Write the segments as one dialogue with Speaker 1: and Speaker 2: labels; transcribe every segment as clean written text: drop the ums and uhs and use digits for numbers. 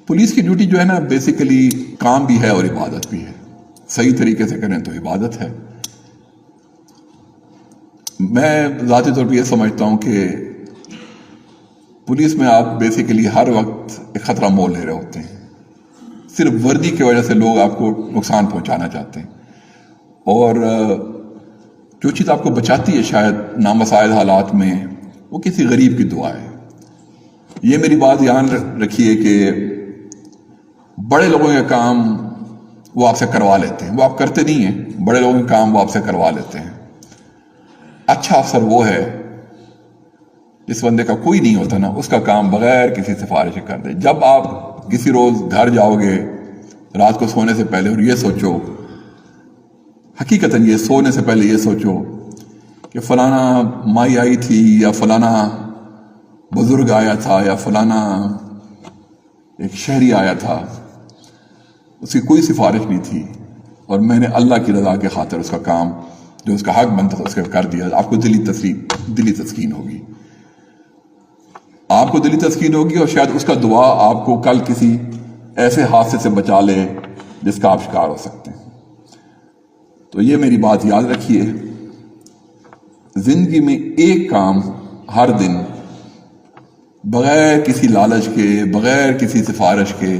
Speaker 1: Police کی duty جو ہے نا بیسیکلی کام بھی ہے اور عبادت بھی ہے. صحیح طریقے سے کریں تو عبادت ہے. میں ذاتی طور پہ یہ سمجھتا ہوں کہ پولیس میں آپ بیسیکلی ہر وقت ایک خطرہ مول لے رہے ہوتے ہیں. صرف وردی کی وجہ سے لوگ آپ کو نقصان پہنچانا چاہتے ہیں، اور جو چیز آپ کو بچاتی ہے شاید نامساعد حالات میں وہ کسی غریب کی دعا ہے. یہ میری بات یاد رکھیے کہ بڑے لوگوں کے کام وہ آپ سے کروا لیتے ہیں، وہ آپ کرتے نہیں ہیں. بڑے لوگوں کے کام وہ آپ سے کروا لیتے ہیں. اچھا افسر وہ ہے جس بندے کا کوئی نہیں ہوتا نا، اس کا کام بغیر کسی سفارش کر دے. جب آپ کسی روز گھر جاؤ گے رات کو سونے سے پہلے اور یہ سوچو، حقیقتاً یہ سونے سے پہلے یہ سوچو کہ فلانا مائی آئی تھی یا فلانا بزرگ آیا تھا یا فلانا ایک شہری آیا تھا، اس کی کوئی سفارش نہیں تھی اور میں نے اللہ کی رضا کے خاطر اس کا کام جو اس کا حق بنتا تھا اس کا کر دیا. آپ کو دلی تسکین ہوگی، آپ کو دلی تسکین ہوگی، اور شاید اس کا دعا آپ کو کل کسی ایسے حادثے سے بچا لے جس کا آپ شکار ہو سکتے ہیں. تو یہ میری بات یاد رکھیے، زندگی میں ایک کام ہر دن بغیر کسی لالچ کے، بغیر کسی سفارش کے،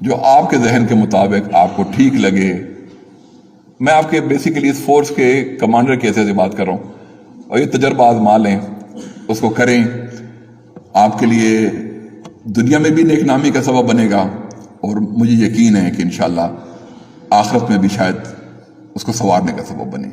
Speaker 1: جو آپ کے ذہن کے مطابق آپ کو ٹھیک لگے. میں آپ کے بیسیکلی اس فورس کے کمانڈر کے حیثیت سے بات کر رہا ہوں، اور یہ تجربہ آزما لیں، اس کو کریں. آپ کے لیے دنیا میں بھی نیک نامی کا سبب بنے گا، اور مجھے یقین ہے کہ انشاءاللہ آخرت میں بھی شاید اس کو سنوارنے کا سبب بنے.